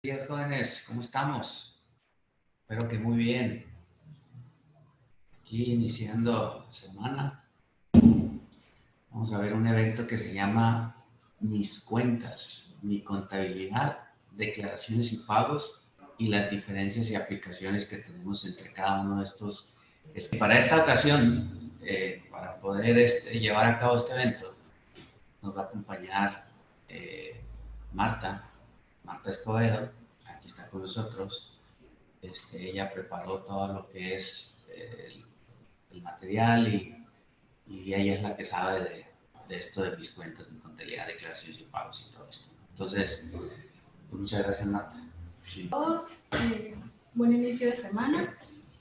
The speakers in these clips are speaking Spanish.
Buenos días, jóvenes, ¿cómo estamos? Espero que muy bien. Aquí iniciando semana, vamos a ver un evento que se llama Mis cuentas, mi contabilidad, declaraciones y pagos y las diferencias y aplicaciones que tenemos entre cada uno de estos. Para esta ocasión, para poder llevar a cabo este evento, nos va a acompañar eh, Marta, Marta Escobedo, aquí está con nosotros. Ella preparó todo lo que es el material y ella es la que sabe de esto de mis cuentas, mi contabilidad, declaraciones y pagos y todo esto. Entonces, pues muchas gracias, Marta. Sí. Todos, buen inicio de semana.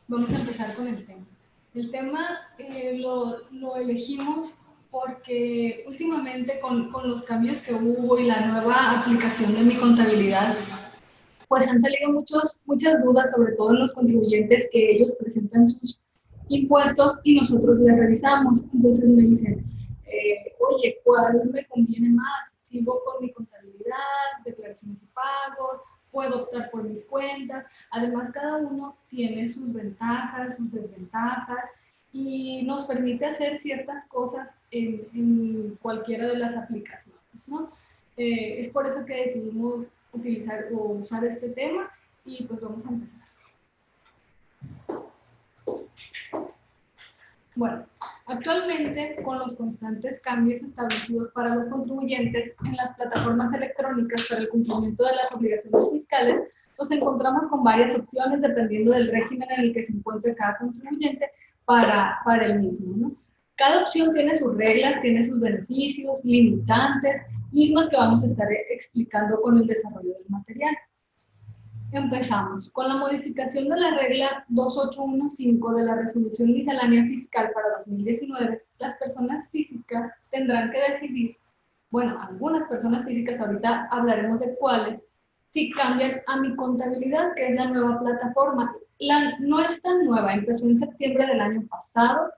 Vamos a empezar con el tema. El tema lo elegimos porque últimamente con los cambios que hubo y la nueva aplicación de mi contabilidad, pues han salido muchas dudas, sobre todo en los contribuyentes que ellos presentan sus impuestos y nosotros les revisamos. Entonces me dicen, oye, ¿cuál me conviene más? ¿Sigo con mi contabilidad, declaraciones y pagos? ¿Puedo optar por mis cuentas? Además, cada uno tiene sus ventajas, sus desventajas y nos permite hacer ciertas cosas en cualquiera de las aplicaciones, ¿no? Es por eso que decidimos utilizar o usar este tema y pues vamos a empezar. Bueno, actualmente con los constantes cambios establecidos para los contribuyentes en las plataformas electrónicas para el cumplimiento de las obligaciones fiscales, nos encontramos con varias opciones dependiendo del régimen en el que se encuentre cada contribuyente para el mismo, ¿no? Cada opción tiene sus reglas, tiene sus beneficios, limitantes, mismas que vamos a estar explicando con el desarrollo del material. Empezamos. Con la modificación de la regla 2815 de la Resolución Miscelánea Fiscal para 2019, las personas físicas tendrán que decidir, bueno, algunas personas físicas, ahorita hablaremos de cuáles, si cambian a mi contabilidad, que es la nueva plataforma. No es tan nueva, empezó en septiembre del año pasado.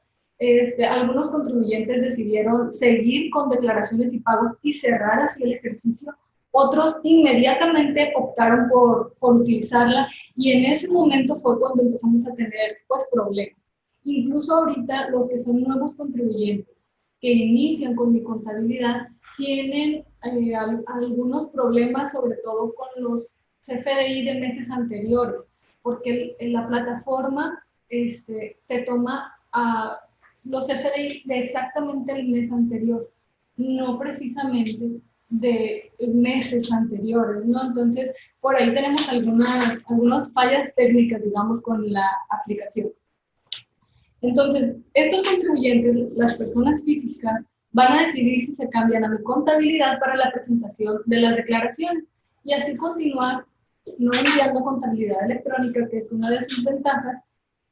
Algunos contribuyentes decidieron seguir con declaraciones y pagos y cerrar así el ejercicio. Otros inmediatamente optaron por utilizarla y en ese momento fue cuando empezamos a tener pues problemas. Incluso ahorita los que son nuevos contribuyentes que inician con mi contabilidad tienen algunos problemas, sobre todo con los CFDI de meses anteriores, porque en la plataforma te toma los CFDI de exactamente el mes anterior, no precisamente de meses anteriores, ¿no? Entonces, por ahí tenemos algunas fallas técnicas, digamos, con la aplicación. Entonces, estos contribuyentes, las personas físicas, van a decidir si se cambian a mi contabilidad para la presentación de las declaraciones y así continuar no enviando contabilidad electrónica, que es una de sus ventajas,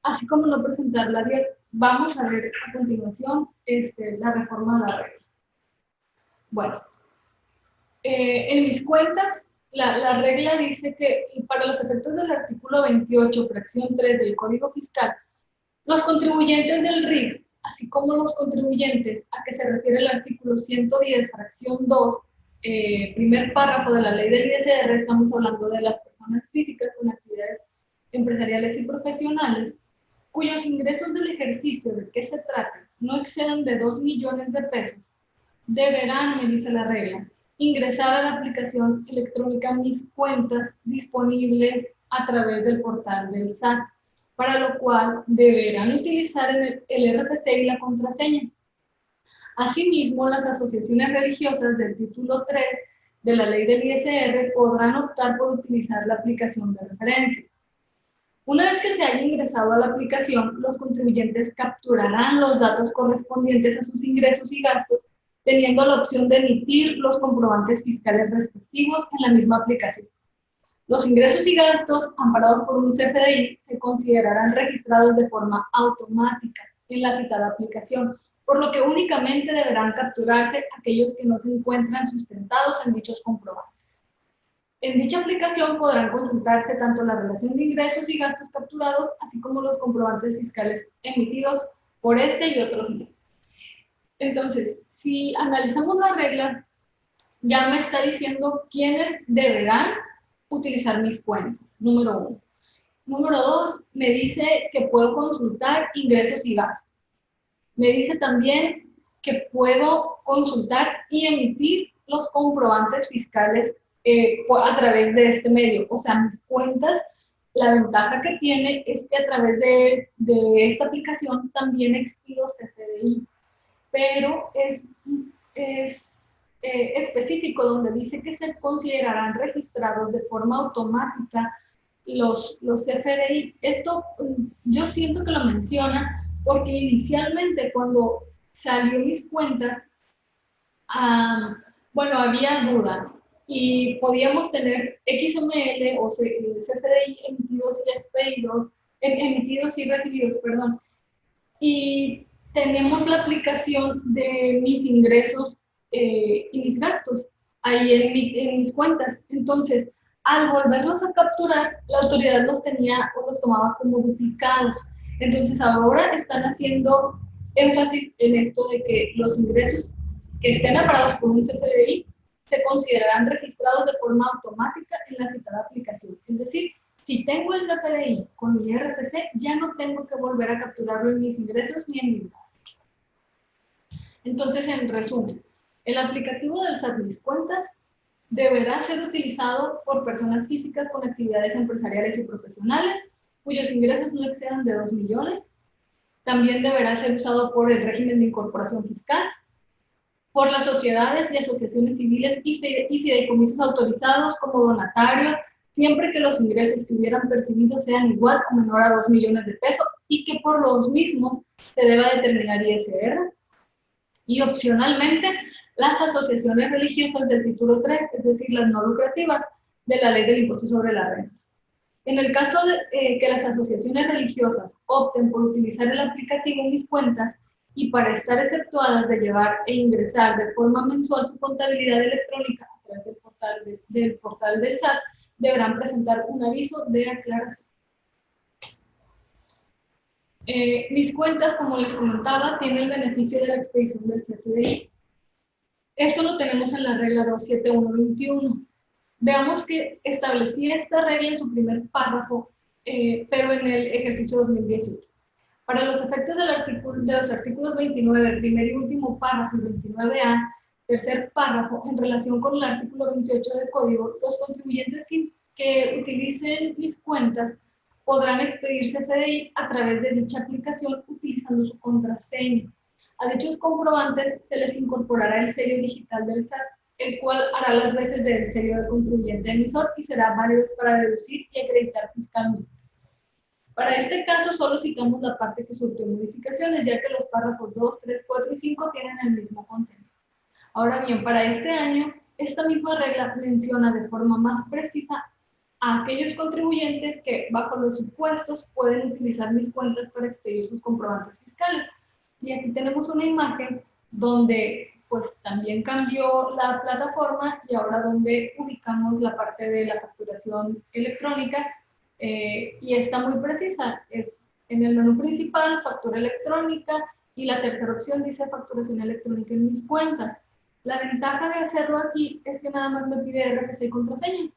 así como no presentarla bien. Vamos a ver a continuación la reforma de la regla. Bueno, en mis cuentas, la regla dice que para los efectos del artículo 28, fracción 3 del Código Fiscal, los contribuyentes del RIF, así como los contribuyentes a que se refiere el artículo 110, fracción 2, primer párrafo de la ley del ISR, estamos hablando de las personas físicas con actividades empresariales y profesionales, cuyos ingresos del ejercicio de que se trate no excedan de 2 millones de pesos, deberán, me dice la regla, ingresar a la aplicación electrónica Mis Cuentas disponibles a través del portal del SAT, para lo cual deberán utilizar el RFC y la contraseña. Asimismo, las asociaciones religiosas del título 3 de la ley del ISR podrán optar por utilizar la aplicación de referencia. Una vez que se haya ingresado a la aplicación, los contribuyentes capturarán los datos correspondientes a sus ingresos y gastos, teniendo la opción de emitir los comprobantes fiscales respectivos en la misma aplicación. Los ingresos y gastos amparados por un CFDI se considerarán registrados de forma automática en la citada aplicación, por lo que únicamente deberán capturarse aquellos que no se encuentran sustentados en dichos comprobantes. En dicha aplicación podrán consultarse tanto la relación de ingresos y gastos capturados, así como los comprobantes fiscales emitidos por este y otros medios. Entonces, si analizamos la regla, ya me está diciendo quiénes deberán utilizar mis cuentas, número 1. Número 2, me dice que puedo consultar ingresos y gastos. Me dice también que puedo consultar y emitir los comprobantes fiscales a través de este medio. O sea, mis cuentas, la ventaja que tiene es que a través de esta aplicación también expido CFDI, pero es específico donde dice que se considerarán registrados de forma automática los CFDI. Esto yo siento que lo menciona porque inicialmente cuando salió mis cuentas, bueno, había duda y podíamos tener XML o CFDI emitidos y expedidos, emitidos y recibidos, perdón. Y tenemos la aplicación de mis ingresos y mis gastos ahí en mis cuentas. Entonces, al volverlos a capturar, la autoridad los tenía o los tomaba como duplicados. Entonces, ahora están haciendo énfasis en esto de que los ingresos que estén amparados por un CFDI se considerarán registrados de forma automática en la citada aplicación. Es decir, si tengo el CFDI con mi RFC, ya no tengo que volver a capturarlo en mis ingresos ni en mis gastos. Entonces, en resumen, el aplicativo del SAT Mis Cuentas deberá ser utilizado por personas físicas con actividades empresariales y profesionales cuyos ingresos no excedan de 2 millones. También deberá ser usado por el régimen de incorporación fiscal, por las sociedades y asociaciones civiles y fideicomisos autorizados como donatarios, siempre que los ingresos que hubieran percibido sean igual o menor a 2 millones de pesos y que por los mismos se deba determinar ISR. Y opcionalmente, las asociaciones religiosas del título 3, es decir, las no lucrativas de la ley del impuesto sobre la renta. En el caso de que las asociaciones religiosas opten por utilizar el aplicativo en Mis Cuentas y para estar exceptuadas de llevar e ingresar de forma mensual su contabilidad electrónica a través del portal del SAT, deberán presentar un aviso de aclaración. Mis Cuentas, como les comentaba, tienen el beneficio de la expedición del CFDI. Esto lo tenemos en la regla 27121. Veamos que establecía esta regla en su primer párrafo, pero en el ejercicio 2018. Para los efectos de los artículos 29, primer y último párrafo, y 29A, tercer párrafo, en relación con el artículo 28 del Código, los contribuyentes que utilicen Mis Cuentas podrán expedir CFDI a través de dicha aplicación utilizando su contraseña. A dichos comprobantes se les incorporará el sello digital del SAT, el cual hará las veces del sello del contribuyente emisor y será válido para deducir y acreditar fiscalmente. Para este caso solo citamos la parte que surgió modificaciones, ya que los párrafos 2, 3, 4 y 5 tienen el mismo contenido. Ahora bien, para este año, esta misma regla menciona de forma más precisa a aquellos contribuyentes que, bajo los supuestos, pueden utilizar Mis Cuentas para expedir sus comprobantes fiscales. Y aquí tenemos una imagen donde pues también cambió la plataforma y ahora donde ubicamos la parte de la facturación electrónica y está muy precisa. Es en el menú principal, factura electrónica, y la tercera opción dice facturación electrónica en Mis Cuentas. La ventaja de hacerlo aquí es que nada más me pide RFC y contraseña.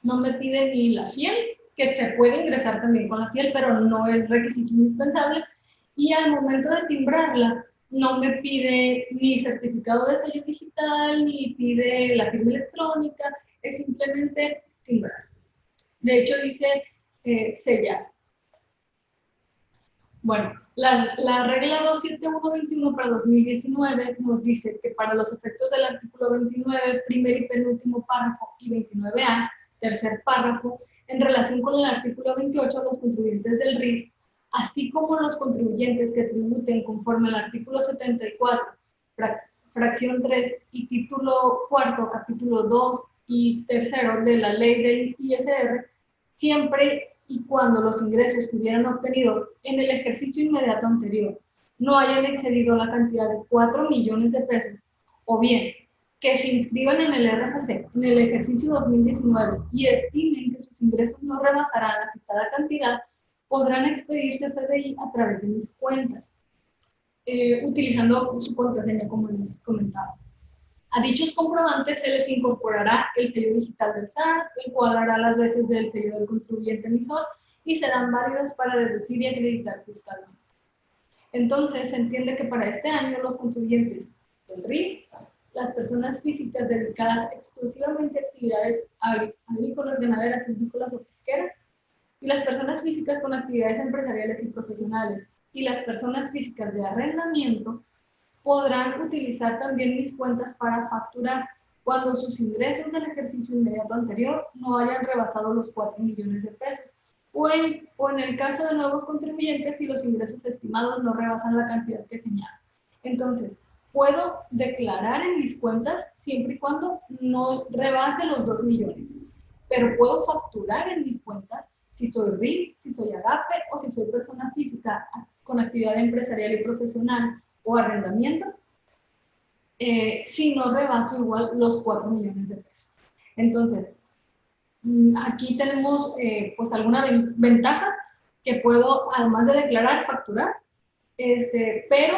No me pide ni la FIEL, que se puede ingresar también con la FIEL, pero no es requisito indispensable. Y al momento de timbrarla, no me pide ni certificado de sello digital, ni pide la firma electrónica, es simplemente timbrar. De hecho, dice sellar. Bueno, la regla 27121 para 2019 nos dice que para los efectos del artículo 29, primer y penúltimo párrafo, y 29A, tercer párrafo, en relación con el artículo 28, los contribuyentes del RIF, así como los contribuyentes que tributen conforme al artículo 74, fracción 3 y título cuarto, capítulo 2 y tercero de la ley del ISR, siempre y cuando los ingresos que hubieran obtenido en el ejercicio inmediato anterior no hayan excedido la cantidad de 4 millones de pesos, o bien que se inscriban en el RFC en el ejercicio 2019 y estimen que sus ingresos no rebasarán la citada cantidad, podrán expedir CFDI a través de Mis Cuentas, utilizando su contraseña, como les comentaba. A dichos comprobantes se les incorporará el sello digital del SAT, el cual hará las veces del sello del contribuyente emisor y serán válidos para deducir y acreditar fiscalmente. Entonces, se entiende que para este año los contribuyentes del RIF, las personas físicas dedicadas exclusivamente a actividades agrícolas, ganaderas, silvícolas o pesqueras, y las personas físicas con actividades empresariales y profesionales, y las personas físicas de arrendamiento, podrán utilizar también mis cuentas para facturar cuando sus ingresos del ejercicio inmediato anterior no hayan rebasado los 4 millones de pesos, o en el caso de nuevos contribuyentes si los ingresos estimados no rebasan la cantidad que señala. Entonces, puedo declarar en mis cuentas siempre y cuando no rebase los 2 millones, pero puedo facturar en mis cuentas si soy RIF, si soy AGAPE o si soy persona física con actividad empresarial y profesional o arrendamiento, si no rebaso igual los 4 millones de pesos. Entonces, aquí tenemos pues alguna ventaja que puedo, además de declarar, facturar, pero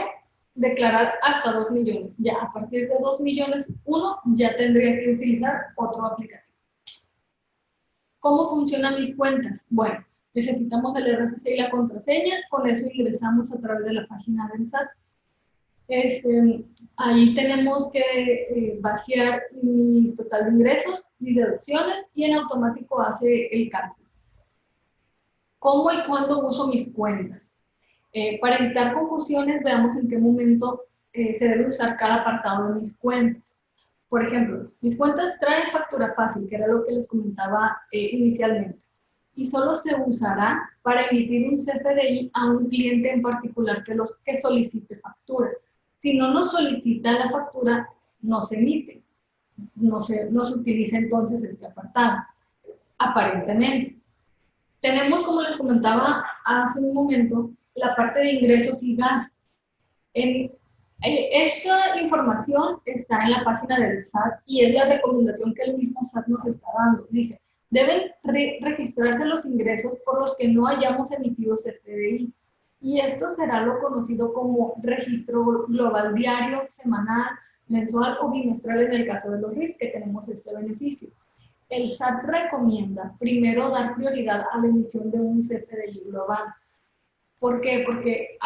declarar hasta 2 millones. Ya a partir de 2 millones, uno ya tendría que utilizar otro aplicativo. ¿Cómo funcionan mis cuentas? Bueno, necesitamos el RFC y la contraseña, con eso ingresamos a través de la página del SAT. Ahí tenemos que vaciar mi total de ingresos, mis deducciones, y en automático hace el cálculo. ¿Cómo y cuándo uso mis cuentas? Para evitar confusiones, veamos en qué momento se debe usar cada apartado de mis cuentas. Por ejemplo, mis cuentas traen factura fácil, que era lo que les comentaba inicialmente, y solo se usará para emitir un CFDI a un cliente en particular que solicite factura. Si no nos solicita la factura, no se emite, no se utiliza entonces este apartado, aparentemente. Tenemos, como les comentaba hace un momento, la parte de ingresos y gastos. Esta información está en la página del SAT y es la recomendación que el mismo SAT nos está dando. Dice, deben registrarse los ingresos por los que no hayamos emitido CFDI. Y esto será lo conocido como registro global diario, semanal, mensual o bimestral en el caso de los RIF, que tenemos este beneficio. El SAT recomienda primero dar prioridad a la emisión de un CFDI global. ¿Por qué? Porque,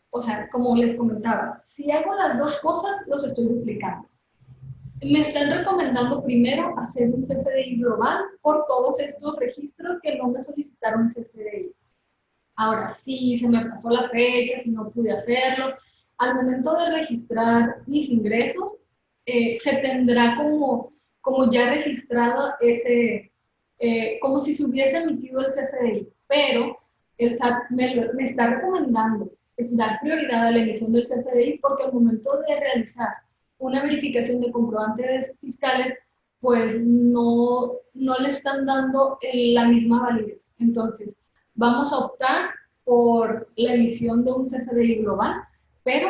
o sea, como les comentaba, si hago las dos cosas, los estoy duplicando. Me están recomendando primero hacer un CFDI global por todos estos registros que no me solicitaron CFDI. Ahora, si se me pasó la fecha, si no pude hacerlo, al momento de registrar mis ingresos, se tendrá como ya registrado ese, como si se hubiese emitido el CFDI, pero el SAT me está recomendando dar prioridad a la emisión del CFDI porque al momento de realizar una verificación de comprobantes fiscales, pues no le están dando la misma validez. Entonces, vamos a optar por la emisión de un CFDI global, pero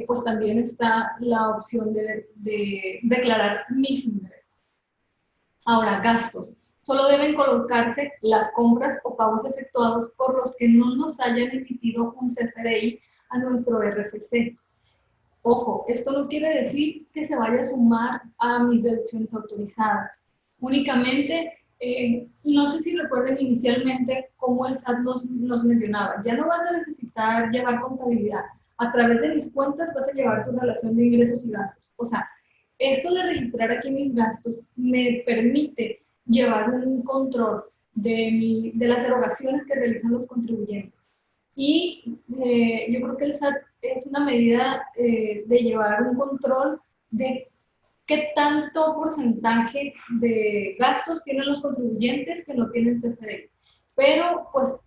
pues también está la opción de declarar mis ingresos. Ahora, gastos. Solo deben colocarse las compras o pagos efectuados por los que no nos hayan emitido un CFDI a nuestro RFC. Ojo, esto no quiere decir que se vaya a sumar a mis deducciones autorizadas. Únicamente, no sé si recuerden inicialmente cómo el SAT nos mencionaba, ya no vas a necesitar llevar contabilidad. A través de mis cuentas vas a llevar tu relación de ingresos y gastos. O sea, esto de registrar aquí mis gastos me permite llevar un control de las erogaciones que realizan los contribuyentes. Y yo creo que el SAT es una medida de llevar un control de qué tanto porcentaje de gastos tienen los contribuyentes que no tienen CFDI. Pero, pues,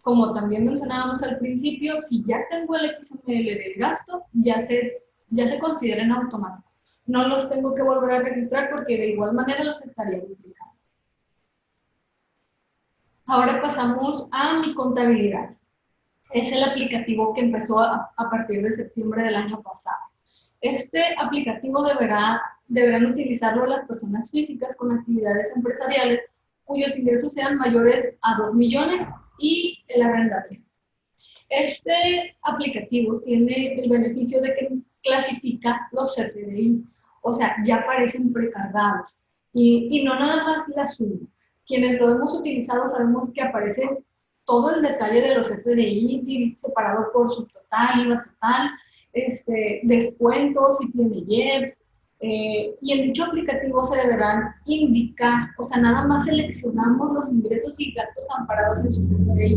como también mencionábamos al principio, si ya tengo el XML del gasto, ya se considera en automático. No los tengo que volver a registrar porque de igual manera los estaría duplicando. Ahora pasamos a mi contabilidad. Es el aplicativo que empezó a partir de septiembre del año pasado. Este aplicativo deberán utilizarlo las personas físicas con actividades empresariales cuyos ingresos sean mayores a 2 millones y el arrendamiento. Este aplicativo tiene el beneficio de que clasifica los CFDI. o sea, ya aparecen precargados. Y no nada más la suma. Quienes lo hemos utilizado sabemos que aparece todo el detalle de los FDI separado por subtotal, IVA total, descuentos, si tiene IEPS, y en dicho aplicativo se deberán indicar, o sea, nada más seleccionamos los ingresos y gastos amparados en su CFDI.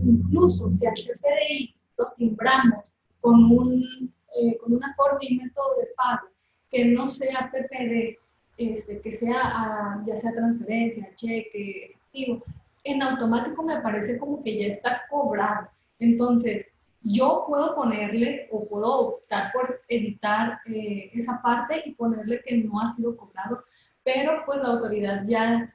Incluso si al CFDI lo timbramos con una forma y método de pago que no sea PPD, que sea ya sea transferencia, cheque, efectivo, en automático me parece como que ya está cobrado. Entonces, yo puedo ponerle o puedo optar por editar esa parte y ponerle que no ha sido cobrado, pero pues la autoridad ya,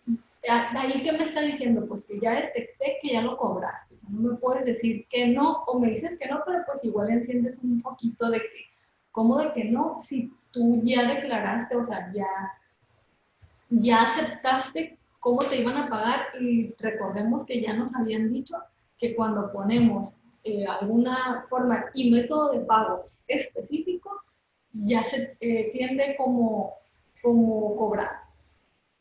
de ahí que me está diciendo, pues que ya detecté que ya lo cobraste. O sea, no me puedes decir que no, o me dices que no, pero pues igual enciendes un poquito de que, ¿cómo de que no? Si tú ya declaraste, o sea, ya aceptaste cómo te iban a pagar, y recordemos que ya nos habían dicho que cuando ponemos alguna forma y método de pago específico, ya se tiende como cobrar.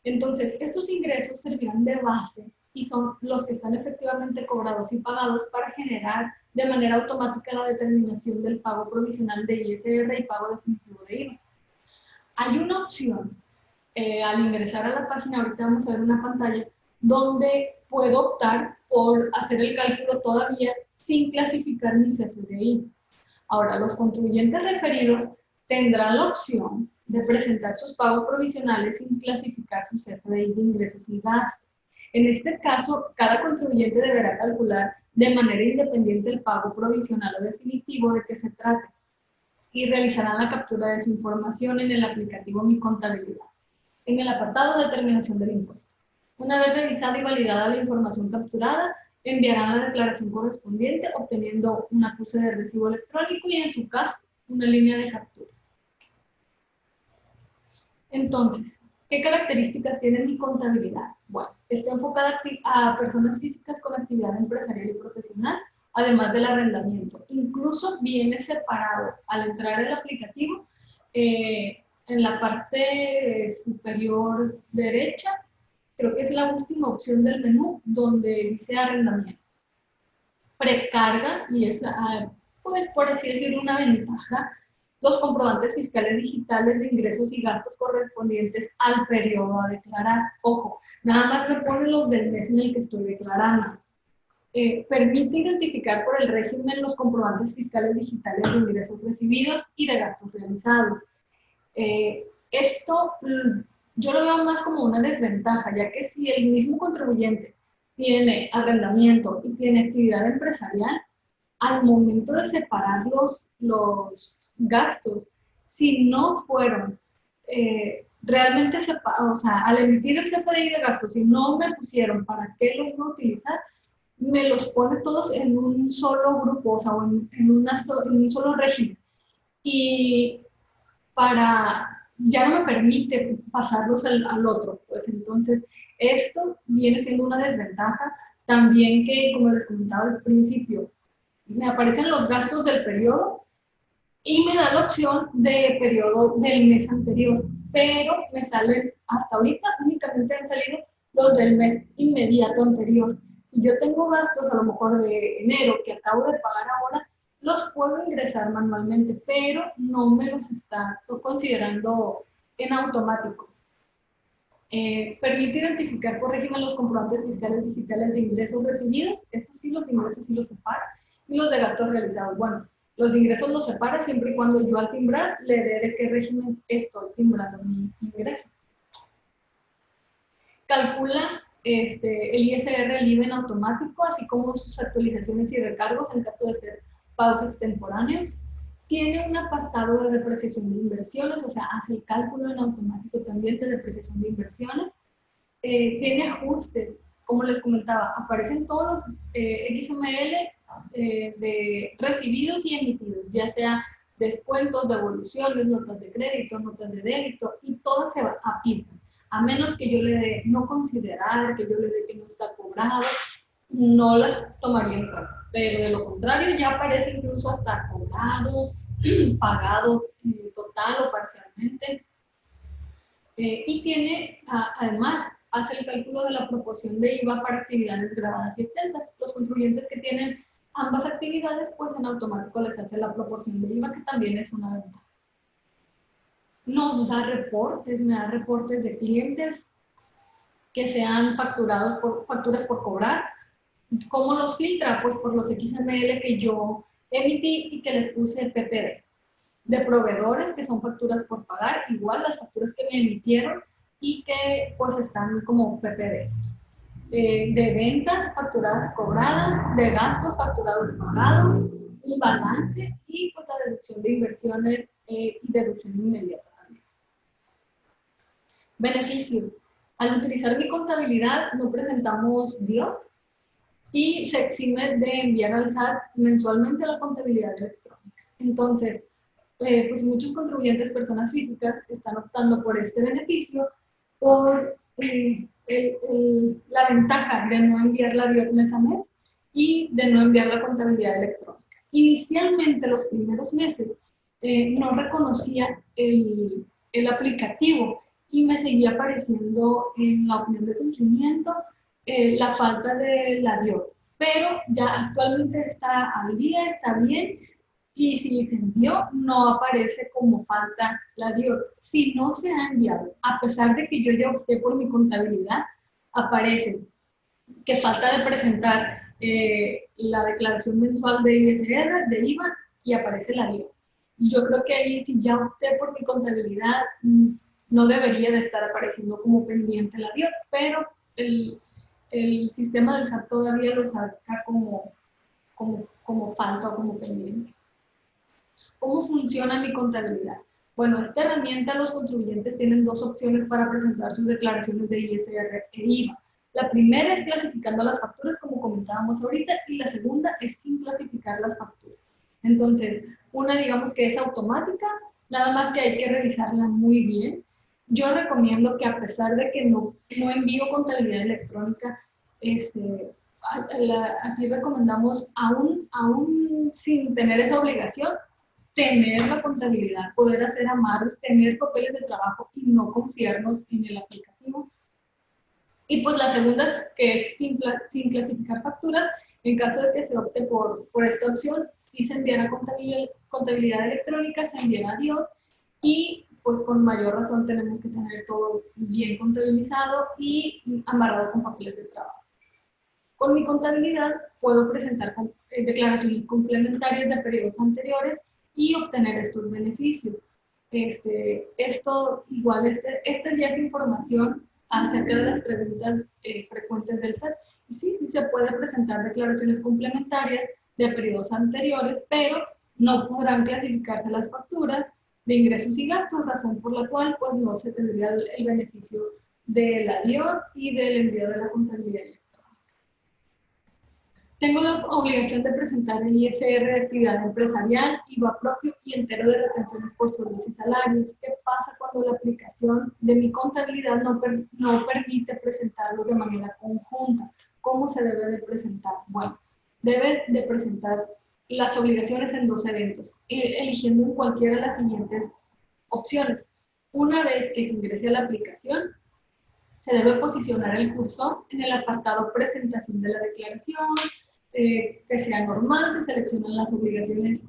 Entonces, estos ingresos servirán de base y son los que están efectivamente cobrados y pagados para generar de manera automática la determinación del pago provisional de ISR y pago definitivo de IVA. Hay una opción al ingresar a la página, ahorita vamos a ver una pantalla, donde puedo optar por hacer el cálculo todavía sin clasificar mi CFDI. Ahora, los contribuyentes referidos tendrán la opción de presentar sus pagos provisionales sin clasificar su CFDI de ingresos y gastos. En este caso, cada contribuyente deberá calcular de manera independiente el pago provisional o definitivo de que se trate y realizarán la captura de su información en el aplicativo Mi Contabilidad, en el apartado de determinación del impuesto. Una vez revisada y validada la información capturada, enviarán la declaración correspondiente obteniendo un acuse de recibo electrónico y, en su caso, una línea de captura. Entonces, ¿qué características tiene Mi Contabilidad? Bueno, está enfocada a personas físicas con actividad empresarial y profesional, además del arrendamiento. Incluso viene separado al entrar el aplicativo, en la parte superior derecha, creo que es la última opción del menú, donde dice arrendamiento. Precarga, y es, pues por así decirlo, una ventaja, los comprobantes fiscales digitales de ingresos y gastos correspondientes al periodo a declarar. Ojo, nada más me pone los del mes en el que estoy declarando. Permite identificar por el régimen los comprobantes fiscales digitales de ingresos recibidos y de gastos realizados. Esto yo lo veo más como una desventaja, ya que si el mismo contribuyente tiene arrendamiento y tiene actividad empresarial, al momento de separar los gastos, si no fueron realmente separados, o sea, al emitir el CFDI de gastos, si no me pusieron para qué lo iba a utilizar, me los pone todos en un solo grupo, o sea, en un solo régimen. Y ya no me permite pasarlos al otro, pues entonces esto viene siendo una desventaja. También que, como les comentaba al principio, me aparecen los gastos del periodo y me da la opción de periodo del mes anterior, pero me salen, hasta ahorita únicamente han salido los del mes inmediato anterior. Si yo tengo gastos a lo mejor de enero que acabo de pagar ahora, los puedo ingresar manualmente, pero no me los está considerando en automático. Permite identificar por régimen los comprobantes fiscales digitales de ingresos recibidos. Estos sí, los de ingresos sí los separa, y los de gastos realizados. Bueno, los de ingresos los separa siempre y cuando yo al timbrar le dé de qué régimen estoy timbrando mi ingreso. Calcula el ISR, el IVA en automático, así como sus actualizaciones y recargos en caso de ser pagos extemporáneos. Tiene un apartado de depreciación de inversiones, o sea, hace el cálculo en automático también de depreciación de inversiones. Tiene ajustes, como les comentaba, aparecen todos los XML de recibidos y emitidos, ya sea descuentos, devoluciones, notas de crédito, notas de débito, y todas se aplican. A menos que yo le dé no considerar, que yo le dé que no está cobrado, no las tomaría en cuenta. Pero de lo contrario, ya aparece incluso hasta cobrado, pagado total. total o parcialmente. Y tiene, además, hace el cálculo de la proporción de IVA para actividades grabadas y exentas. Los contribuyentes que tienen ambas actividades, pues en automático les hace la proporción de IVA, que también es una ventaja. Nos da reportes, me da reportes de clientes que sean facturas por cobrar. ¿Cómo los filtra? Pues por los XML que yo emití y que les puse el PPD. De proveedores, que son facturas por pagar, igual las facturas que me emitieron y que pues están como PPD. De ventas, facturadas cobradas, de gastos, facturados pagados, un balance y pues la deducción de inversiones y deducción inmediata también. Beneficio. Al utilizar mi contabilidad no presentamos DIOT y se exime de enviar al SAT mensualmente la contabilidad electrónica. Entonces, pues muchos contribuyentes, personas físicas, están optando por este beneficio por la ventaja de no enviar la DIOT mes a mes y de no enviar la contabilidad electrónica. Inicialmente, los primeros meses, no reconocía el aplicativo y me seguía apareciendo en la opinión de cumplimiento la falta de la DIOT. Pero ya actualmente está al día, está bien, y si se envió, no aparece como falta la DIOT. Si no se ha enviado, a pesar de que yo ya opté por mi contabilidad, aparece que falta de presentar la declaración mensual de ISR, de IVA, y aparece la DIOT. Yo creo que ahí, si ya opté por mi contabilidad, no debería de estar apareciendo como pendiente la DIOT, pero el sistema del SAT todavía lo saca como falta o como pendiente. ¿Cómo funciona mi contabilidad? Bueno, esta herramienta, los contribuyentes tienen dos opciones para presentar sus declaraciones de ISR e IVA. La primera es clasificando las facturas, como comentábamos ahorita, y la segunda es sin clasificar las facturas. Entonces, una digamos que es automática, nada más que hay que revisarla muy bien. Yo recomiendo que, a pesar de que no envío contabilidad electrónica, aquí recomendamos, aún sin tener esa obligación, tener la contabilidad, poder hacer amarres, tener papeles de trabajo y no confiarnos en el aplicativo. Y pues la segunda es que es sin clasificar facturas. En caso de que se opte por esta opción, si se enviará contabilidad electrónica, se enviará DIOT y pues con mayor razón tenemos que tener todo bien contabilizado y amarrado con papeles de trabajo. Con mi contabilidad puedo presentar declaraciones complementarias de periodos anteriores y obtener estos beneficios. Esto ya es información acerca de las preguntas frecuentes del SAT. Y sí se puede presentar declaraciones complementarias de periodos anteriores, pero no podrán clasificarse las facturas de ingresos y gastos, razón por la cual pues no se tendría el beneficio de la DIOT y del envío de la contabilidad electrónica. Tengo la obligación de presentar el ISR de actividad empresarial, IVA propio y entero de retenciones por sueldos y salarios. ¿Qué pasa cuando la aplicación de mi contabilidad no permite presentarlos de manera conjunta? ¿Cómo se debe de presentar? Bueno, debe de presentar las obligaciones en dos eventos, eligiendo en cualquiera de las siguientes opciones. Una vez que se ingrese a la aplicación, se debe posicionar el cursor en el apartado presentación de la declaración, que sea normal, se seleccionan las obligaciones.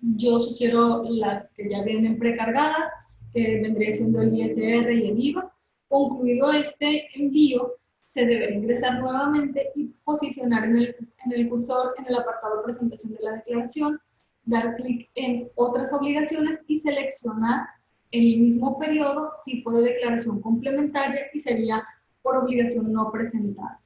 Yo sugiero las que ya vienen precargadas, que vendría siendo el ISR y el IVA. Concluido este envío, se debe ingresar nuevamente y posicionar en el cursor en el apartado presentación de la declaración, dar clic en otras obligaciones y seleccionar en el mismo periodo tipo de declaración complementaria y sería por obligación no presentada.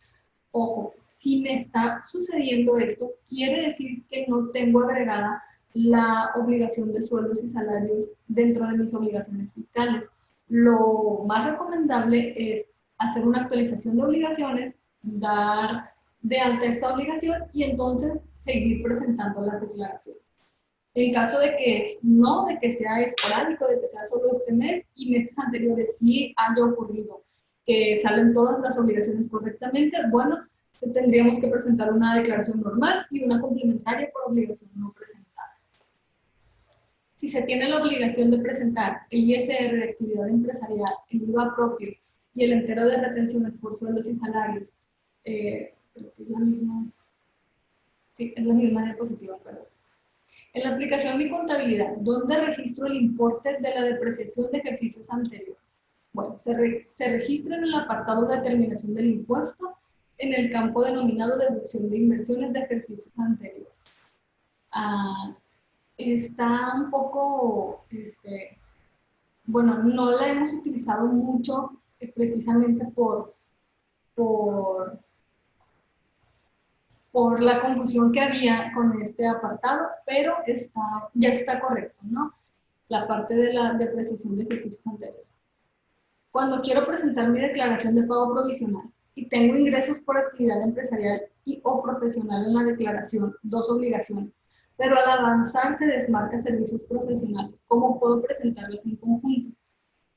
Ojo, si me está sucediendo esto, quiere decir que no tengo agregada la obligación de sueldos y salarios dentro de mis obligaciones fiscales. Lo más recomendable es hacer una actualización de obligaciones, dar de alta esta obligación y entonces seguir presentando las declaraciones. En caso de que de que sea esporádico, de que sea solo este mes y meses anteriores sí haya ocurrido que salen todas las obligaciones correctamente, bueno, tendríamos que presentar una declaración normal y una complementaria por obligación no presentada. si se tiene la obligación de presentar el ISR de actividad empresarial, el IVA propio y el entero de retenciones por sueldos y salarios, creo que es la misma, sí, es la misma diapositiva, perdón. En la aplicación Mi Contabilidad, ¿dónde registro el importe de la depreciación de ejercicios anteriores? Bueno, se registra en el apartado de determinación del impuesto en el campo denominado deducción de inversiones de ejercicios anteriores. Está un poco, bueno, no la hemos utilizado mucho precisamente por la confusión que había con este apartado, pero ya está correcto, ¿no? La parte de la depreciación de ejercicios anteriores. Cuando quiero presentar mi declaración de pago provisional y tengo ingresos por actividad empresarial y o profesional en la declaración, dos obligaciones, pero al avanzar se desmarca servicios profesionales, ¿cómo puedo presentarlas en conjunto?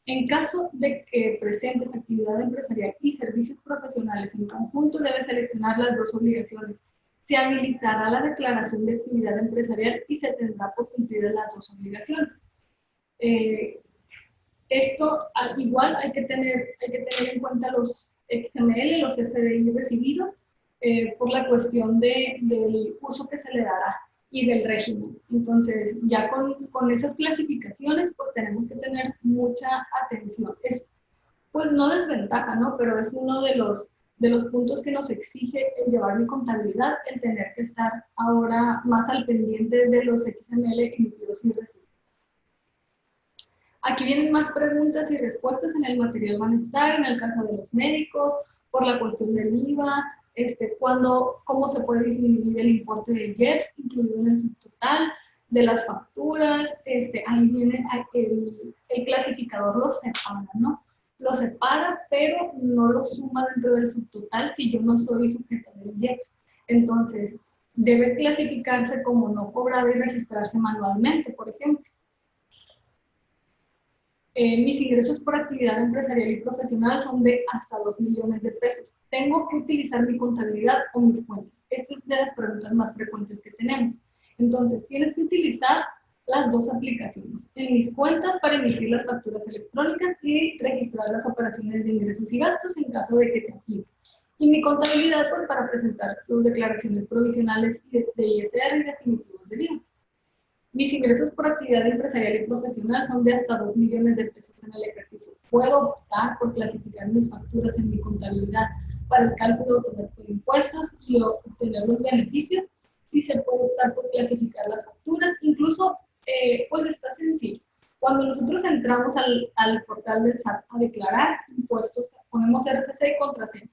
En caso de que presentes actividad empresarial y servicios profesionales en conjunto, debes seleccionar las dos obligaciones. Se habilitará la declaración de actividad empresarial y se tendrá por cumplidas las dos obligaciones. Esto igual hay que tener en cuenta los XML, los FDI recibidos, por la cuestión del uso que se le dará y del régimen. Entonces, ya con esas clasificaciones, pues tenemos que tener mucha atención. Es, pues no desventaja, ¿no? Pero es uno de los puntos que nos exige el llevar Mi Contabilidad, el tener que estar ahora más al pendiente de los XML emitidos y recibidos. Aquí vienen más preguntas y respuestas en el material van a estar, en el caso de los médicos, por la cuestión del IVA, cómo se puede disminuir el importe del IEPS, incluido en el subtotal, de las facturas, ahí viene el clasificador lo separa, ¿no? Lo separa, pero no lo suma dentro del subtotal si yo no soy sujeto del IEPS. Entonces, debe clasificarse como no cobrado y registrarse manualmente, por ejemplo. Mis ingresos por actividad empresarial y profesional son de hasta 2 millones de pesos. ¿Tengo que utilizar mi contabilidad o mis cuentas? Esta es de las preguntas más frecuentes que tenemos. Entonces, tienes que utilizar las dos aplicaciones. En mis cuentas para emitir las facturas electrónicas y registrar las operaciones de ingresos y gastos en caso de que te aplique. Y mi contabilidad, pues, para presentar las declaraciones provisionales de ISR y definitivos del IVA. Mis ingresos por actividad empresarial y profesional son de hasta 2 millones de pesos en el ejercicio. ¿Puedo optar por clasificar mis facturas en mi contabilidad para el cálculo automático de impuestos y obtener los beneficios? Sí se puede optar por clasificar las facturas. Incluso, pues está sencillo. Cuando nosotros entramos al portal del SAT a declarar impuestos, ponemos RFC y contraseña.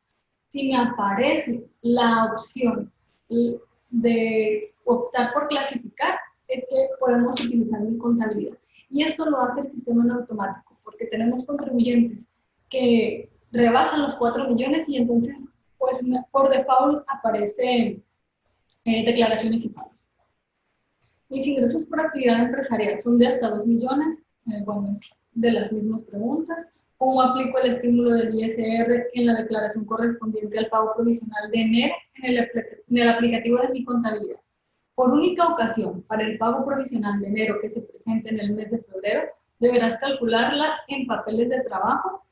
Si me aparece la opción de optar por clasificar, es que podemos utilizar Mi Contabilidad. Y esto lo hace el sistema en automático, porque tenemos contribuyentes que rebasan los 4 millones y entonces, pues, por default aparecen declaraciones y pagos. Mis ingresos por actividad empresarial son de hasta 2 millones, bueno, de las mismas preguntas. ¿Cómo aplico el estímulo del ISR en la declaración correspondiente al pago provisional de enero en el aplicativo de Mi Contabilidad? Por única ocasión, para el pago provisional de enero que se presente en el mes de febrero, deberás calcularla en papeles de trabajo,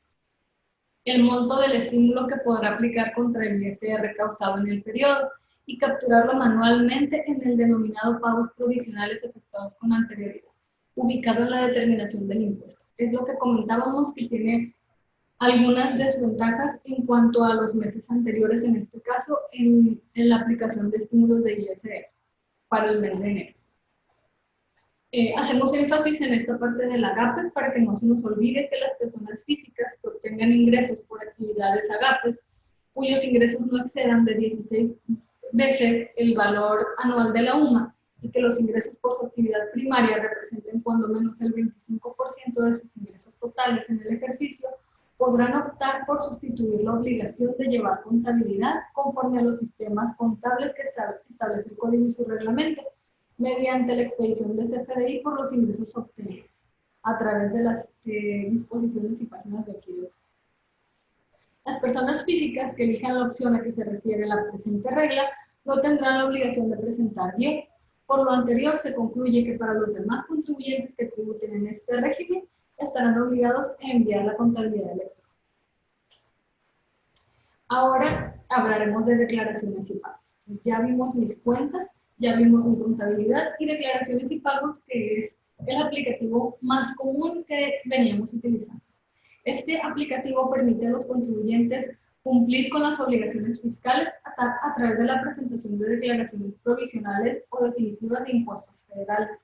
el monto del estímulo que podrá aplicar contra el ISR causado en el periodo y capturarlo manualmente en el denominado pagos provisionales efectuados con anterioridad, ubicado en la determinación del impuesto. Es lo que comentábamos, que tiene algunas desventajas en cuanto a los meses anteriores, en este caso, en la aplicación de estímulos de ISR para el mes de enero. Hacemos énfasis en esta parte de la AGAPES para que no se nos olvide que las personas físicas que obtengan ingresos por actividades AGAPES, cuyos ingresos no excedan de 16 veces el valor anual de la UMA, y que los ingresos por su actividad primaria representen cuando menos el 25% de sus ingresos totales en el ejercicio, podrán optar por sustituir la obligación de llevar contabilidad conforme a los sistemas contables que establece el Código y su reglamento, mediante la expedición de CFDI por los ingresos obtenidos, a través de las disposiciones y páginas de aquí. Las personas físicas que elijan la opción a que se refiere la presente regla no tendrán la obligación de presentar bien, Por lo anterior, se concluye que para los demás contribuyentes que tributen en este régimen, estarán obligados a enviar la contabilidad electrónica. Ahora hablaremos de declaraciones y pagos. Ya vimos mis cuentas, ya vimos mi contabilidad y declaraciones y pagos, que es el aplicativo más común que veníamos utilizando. Este aplicativo permite a los contribuyentes cumplir con las obligaciones fiscales a través de la presentación de declaraciones provisionales o definitivas de impuestos federales,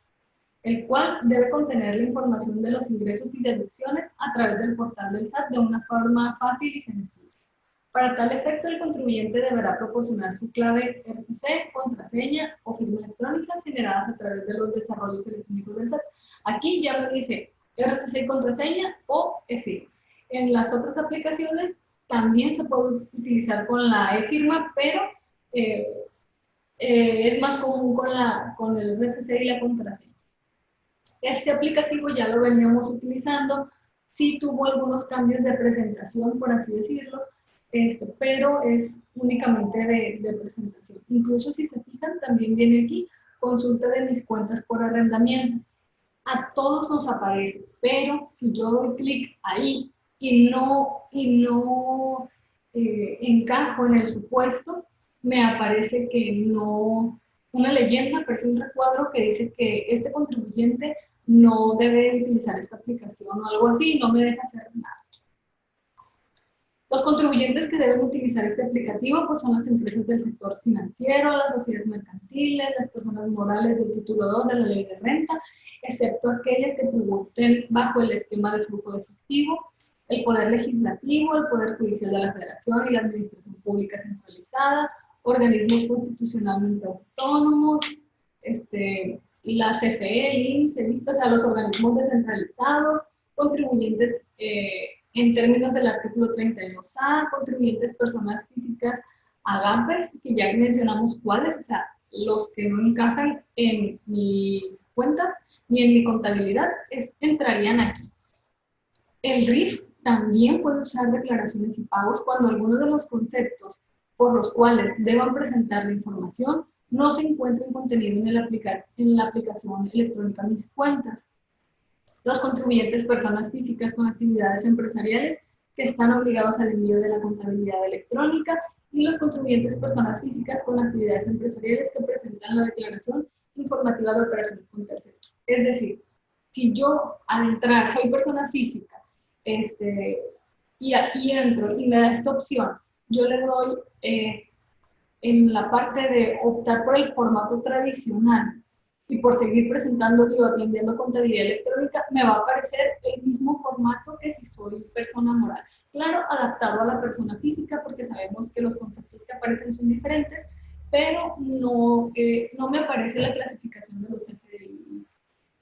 el cual debe contener la información de los ingresos y deducciones a través del portal del SAT de una forma fácil y sencilla. Para tal efecto, el contribuyente deberá proporcionar su clave RFC, contraseña o firma electrónica generadas a través de los desarrollos electrónicos del SAT. Aquí ya me dice RFC, contraseña o e-firma. En las otras aplicaciones también se puede utilizar con la e-firma, pero es más común con el RFC y la contraseña. Este aplicativo ya lo veníamos utilizando, sí tuvo algunos cambios de presentación, por así decirlo, pero es únicamente de presentación. Incluso si se fijan, también viene aquí, consulta de mis cuentas por arrendamiento. A todos nos aparece, pero si yo doy clic ahí y no encajo en el supuesto, me aparece que no, una leyenda, aparece un recuadro que dice que este contribuyente no debe utilizar esta aplicación o algo así, y no me deja hacer nada. Los contribuyentes que deben utilizar este aplicativo pues, son las empresas del sector financiero, las sociedades mercantiles, las personas morales del título 2 de la ley de renta, excepto aquellas que tributen bajo el esquema de flujo de efectivo, el Poder Legislativo, el Poder Judicial de la Federación y la Administración Pública Centralizada, organismos constitucionalmente autónomos, la CFE, el INSS, o sea, los organismos descentralizados, contribuyentes en términos del artículo 32A, contribuyentes personas físicas AGAPES, que ya mencionamos cuáles, o sea, los que no encajan en mis cuentas ni en mi contabilidad, entrarían aquí. El RIF también puede usar declaraciones y pagos cuando algunos de los conceptos por los cuales deban presentar la información no se encuentren contenidos en la aplicación electrónica Mis Cuentas. Los contribuyentes personas físicas con actividades empresariales que están obligados al envío de la contabilidad electrónica y los contribuyentes personas físicas con actividades empresariales que presentan la declaración informativa de operaciones con terceros. Es decir, si yo al entrar soy persona física y entro y me da esta opción, yo le doy en la parte de optar por el formato tradicional y por seguir presentando y atendiendo contabilidad electrónica, me va a aparecer el mismo formato que si soy persona moral. Claro, adaptado a la persona física, porque sabemos que los conceptos que aparecen son diferentes, pero no me aparece la clasificación de los FDI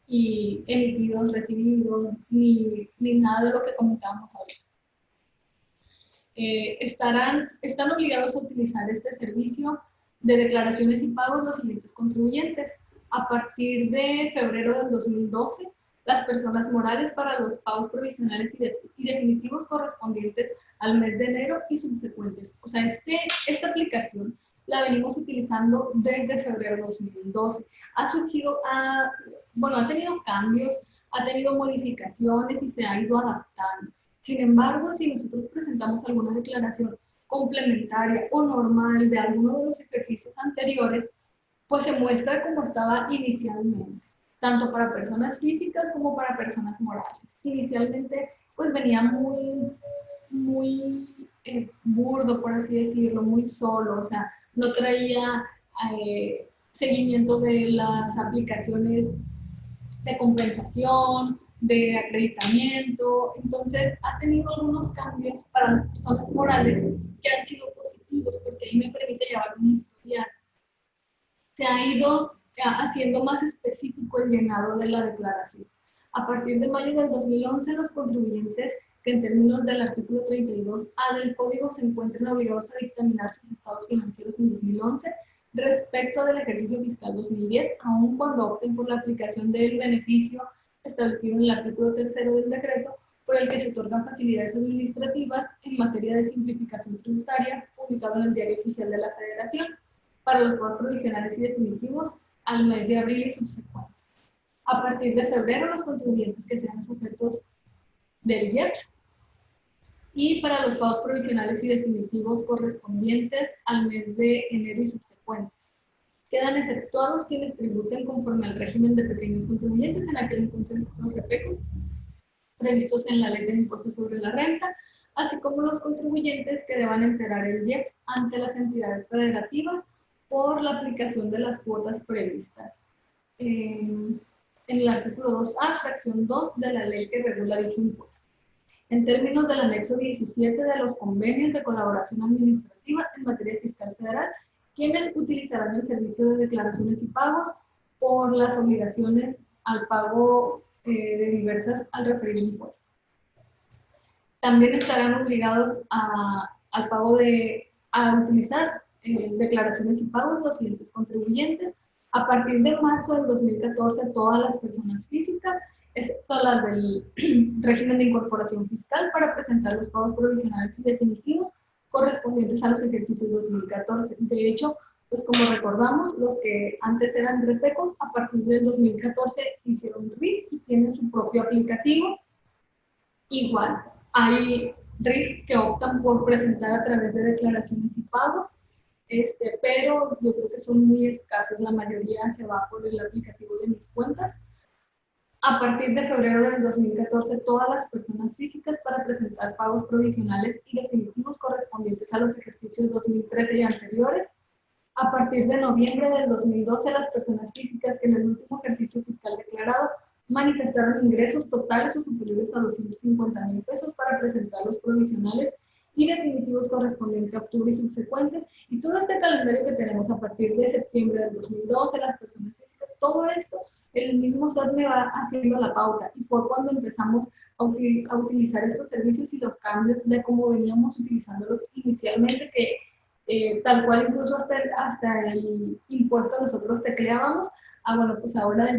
y emitidos, recibidos, ni nada de lo que comentábamos ahorita. Están obligados a utilizar este servicio de declaraciones y pagos los siguientes contribuyentes. A partir de febrero del 2012, las personas morales para los pagos provisionales y definitivos correspondientes al mes de enero y subsecuentes. O sea, esta aplicación la venimos utilizando desde febrero de 2012. Ha tenido cambios, ha tenido modificaciones y se ha ido adaptando. Sin embargo, si nosotros presentamos alguna declaración complementaria o normal de alguno de los ejercicios anteriores, pues se muestra como estaba inicialmente, tanto para personas físicas como para personas morales. Inicialmente, pues venía muy burdo, por así decirlo, muy solo, o sea, no traía seguimiento de las aplicaciones de compensación, de acreditamiento. Entonces ha tenido algunos cambios para las personas morales que han sido positivos, porque ahí me permite llevar un historial. Se ha ido haciendo más específico el llenado de la declaración. A partir de mayo del 2011, los contribuyentes que en términos del artículo 32A del Código se encuentran obligados a dictaminar sus estados financieros en 2011 respecto del ejercicio fiscal 2010, aun cuando opten por la aplicación del beneficio establecido en el artículo 3 del decreto, por el que se otorgan facilidades administrativas en materia de simplificación tributaria, publicado en el Diario Oficial de la Federación. Para los pagos provisionales y definitivos, al mes de abril y subsecuente. A partir de febrero, los contribuyentes que sean sujetos del IEPS, y para los pagos provisionales y definitivos correspondientes al mes de enero y subsecuentes. Quedan exceptuados quienes tributen conforme al régimen de pequeños contribuyentes, en aquel entonces los REPECOS, previstos en la Ley del Impuesto sobre la Renta, así como los contribuyentes que deban enterar el IEPS ante las entidades federativas por la aplicación de las cuotas previstas en el artículo 2A, fracción 2 de la ley que regula dicho impuesto. En términos del anexo 17 de los convenios de colaboración administrativa en materia fiscal federal, quienes utilizarán el servicio de declaraciones y pagos por las obligaciones al pago de diversas al referido impuesto. También estarán obligados al pago a utilizar declaraciones y pagos los siguientes contribuyentes. A partir de marzo del 2014, todas las personas físicas, excepto las del régimen de incorporación fiscal, para presentar los pagos provisionales y definitivos correspondientes a los ejercicios 2014. De hecho, pues como recordamos, los que antes eran REPECOS, a partir del 2014 se hicieron RIF y tienen su propio aplicativo. Igual, hay RIF que optan por presentar a través de declaraciones y pagos, pero yo creo que son muy escasos, la mayoría se va por el aplicativo de Mis Cuentas. A partir de febrero del 2014, todas las personas físicas para presentar pagos provisionales y definitivos correspondientes a los ejercicios 2013 y anteriores. A partir de noviembre del 2012, las personas físicas que en el último ejercicio fiscal declarado manifestaron ingresos totales o superiores a los 150,000 pesos para presentar los provisionales y definitivos correspondientes a octubre y subsecuente. Y todo este calendario que tenemos a partir de septiembre del 2012, las personas físicas, todo esto, el mismo SAT me va haciendo la pauta, y fue cuando empezamos a utilizar estos servicios y los cambios de cómo veníamos utilizándolos inicialmente, que tal cual incluso hasta el impuesto nosotros tecleábamos. Bueno, pues ahora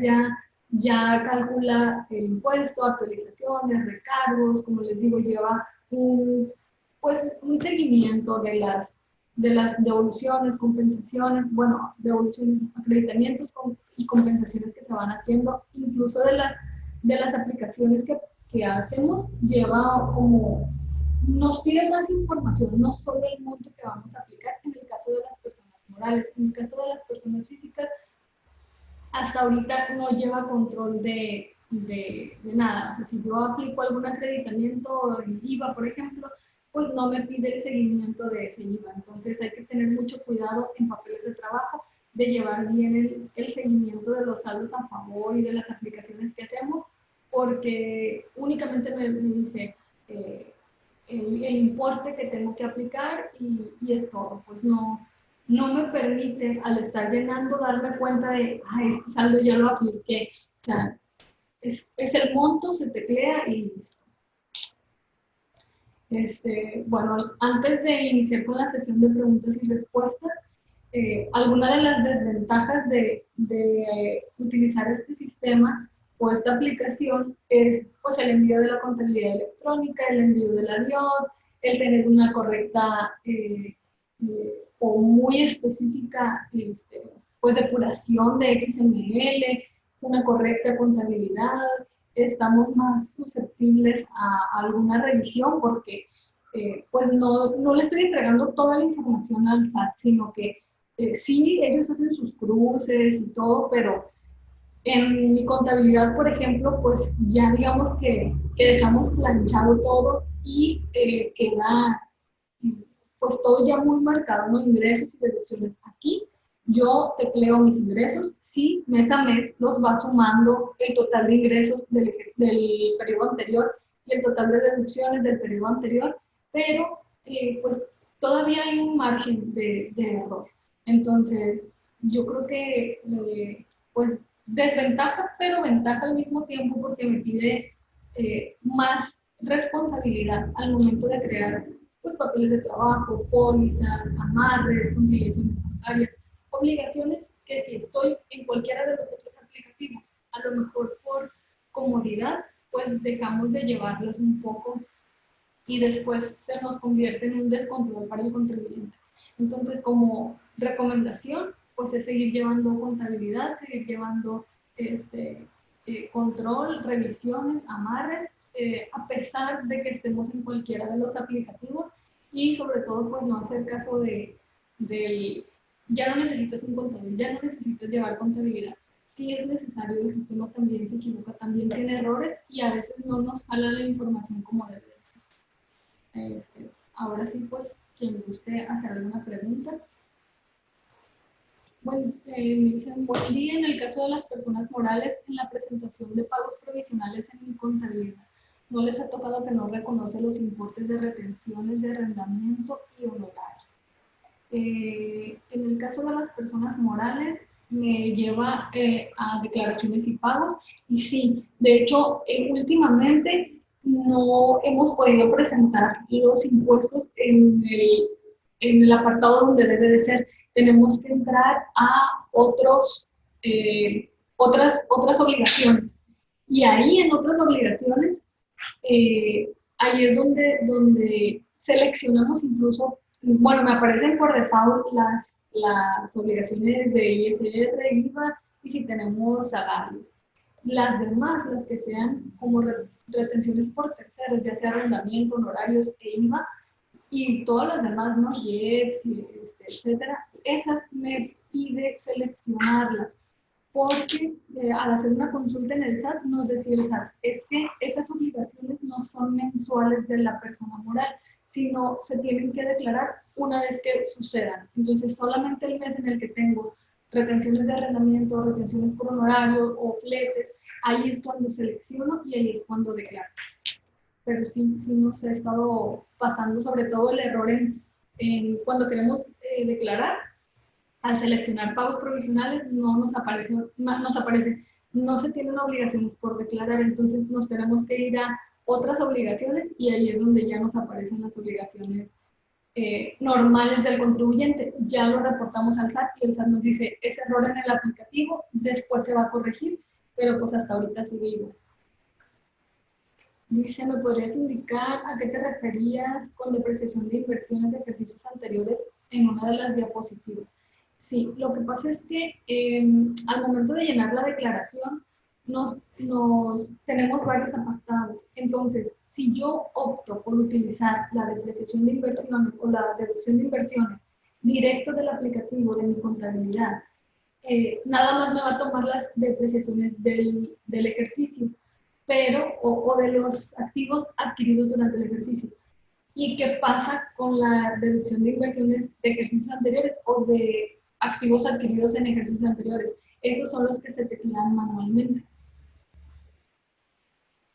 ya calcula el impuesto, actualizaciones, recargos, como les digo, lleva un seguimiento de las devoluciones, compensaciones, bueno, devoluciones, acreditamientos y compensaciones que se van haciendo, incluso de las aplicaciones que hacemos, lleva como, nos pide más información, no solo el monto que vamos a aplicar en el caso de las personas morales. En el caso de las personas físicas, hasta ahorita no lleva control de nada. O sea, si yo aplico algún acreditamiento en IVA, por ejemplo, pues no me pide el seguimiento de ese IVA. Entonces hay que tener mucho cuidado en papeles de trabajo de llevar bien el seguimiento de los saldos a favor y de las aplicaciones que hacemos, porque únicamente me dice el importe que tengo que aplicar y es todo. Pues no me permite, al estar llenando, darme cuenta de, este saldo ya lo apliqué. O sea, es el monto, se teclea y listo. Bueno, antes de iniciar con la sesión de preguntas y respuestas, alguna de las desventajas de utilizar este sistema o esta aplicación es pues, el envío de la contabilidad electrónica, el envío del avión, el tener una correcta o muy específica pues, depuración de XML, una correcta contabilidad. Estamos más susceptibles a alguna revisión porque pues no le estoy entregando toda la información al SAT, sino que sí, ellos hacen sus cruces y todo, pero en mi contabilidad, por ejemplo, pues ya digamos que dejamos planchado todo y queda pues todo ya muy marcado, ¿no? Ingresos y deducciones. Aquí yo tecleo mis ingresos, sí, mes a mes los va sumando el total de ingresos del periodo anterior y el total de deducciones del periodo anterior, pero pues todavía hay un margen de error. Entonces, yo creo que pues desventaja, pero ventaja al mismo tiempo porque me pide más responsabilidad al momento de crear pues, papeles de trabajo, pólizas, amarres, conciliaciones bancarias, obligaciones que si estoy en cualquiera de los otros aplicativos, a lo mejor por comodidad, pues dejamos de llevarlos un poco y después se nos convierte en un descontrol para el contribuyente. Entonces, como recomendación, pues es seguir llevando contabilidad, seguir llevando control, revisiones, amarres, a pesar de que estemos en cualquiera de los aplicativos, y sobre todo pues no hacer caso del ya no necesitas un contador, ya no necesitas llevar contabilidad. Sí es necesario, el sistema también se equivoca, también tiene errores y a veces no nos jala la información como debe de ser. Ahora sí, pues, quien guste hacer alguna pregunta. Bueno, me dicen, buen día, en el caso de las personas morales, en la presentación de pagos provisionales en contabilidad, ¿no les ha tocado que no reconoce los importes de retenciones de arrendamiento y honorario? En el caso de las personas morales, me lleva a declaraciones y pagos, y sí, de hecho, últimamente no hemos podido presentar los impuestos en el apartado donde debe de ser. Tenemos que entrar a otras obligaciones, y ahí en otras obligaciones, ahí es donde seleccionamos incluso, bueno, me aparecen por default las obligaciones de ISR, IVA, y si tenemos salarios. Las demás, las que sean como retenciones por terceros, ya sea arrendamiento, honorarios e IVA, y todas las demás, ¿no? IEPS, etcétera, esas me pide seleccionarlas, porque al hacer una consulta en el SAT, nos decía el SAT, es que esas obligaciones no son mensuales de la persona moral, sino se tienen que declarar una vez que sucedan. Entonces, solamente el mes en el que tengo retenciones de arrendamiento, retenciones por honorario o fletes, ahí es cuando selecciono y ahí es cuando declaro. Pero sí nos ha estado pasando sobre todo el error en cuando queremos declarar. Al seleccionar pagos provisionales no nos aparece, no se tienen obligaciones por declarar, entonces nos tenemos que ir a otras obligaciones y ahí es donde ya nos aparecen las obligaciones normales del contribuyente. Ya lo reportamos al SAT y el SAT nos dice, ese error en el aplicativo después se va a corregir, pero pues hasta ahorita sigue igual. Dice, ¿me podrías indicar a qué te referías con depreciación de inversiones de ejercicios anteriores en una de las diapositivas? Sí, lo que pasa es que al momento de llenar la declaración tenemos varios apartados. Entonces, si yo opto por utilizar la depreciación de inversiones o la deducción de inversiones directo del aplicativo de mi contabilidad, nada más me va a tomar las depreciaciones del ejercicio, pero o de los activos adquiridos durante el ejercicio. ¿Y qué pasa con la deducción de inversiones de ejercicios anteriores o de activos adquiridos en ejercicios anteriores? Esos son los que se teclean manualmente.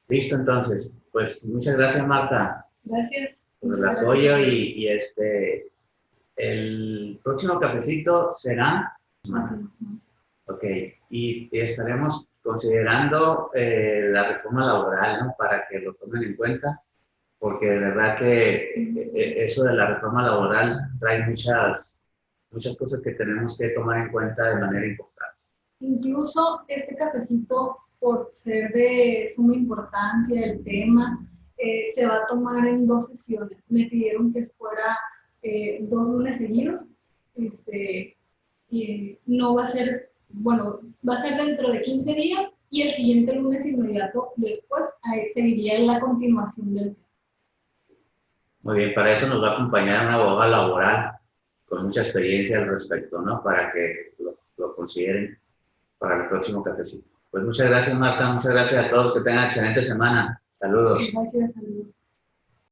Listo, entonces. Pues muchas gracias, Marta. Gracias. Por el apoyo y el próximo cafecito será... Ok, y estaremos considerando la reforma laboral, ¿no? Para que lo tomen en cuenta, porque de verdad que eso de la reforma laboral trae muchas cosas que tenemos que tomar en cuenta de manera importante. Incluso este cafecito, por ser de suma importancia el tema, se va a tomar en 2 sesiones. Me pidieron que fuera 2 lunes seguidos. Y no va a ser, bueno, va a ser dentro de 15 días y el siguiente lunes inmediato después seguiría en la continuación del tema. Muy bien, para eso nos va a acompañar una abogada laboral con mucha experiencia al respecto, ¿no? Para que lo consideren para el próximo cafecito. Pues muchas gracias, Marta, muchas gracias a todos, que tengan excelente semana. Saludos. Gracias, saludos.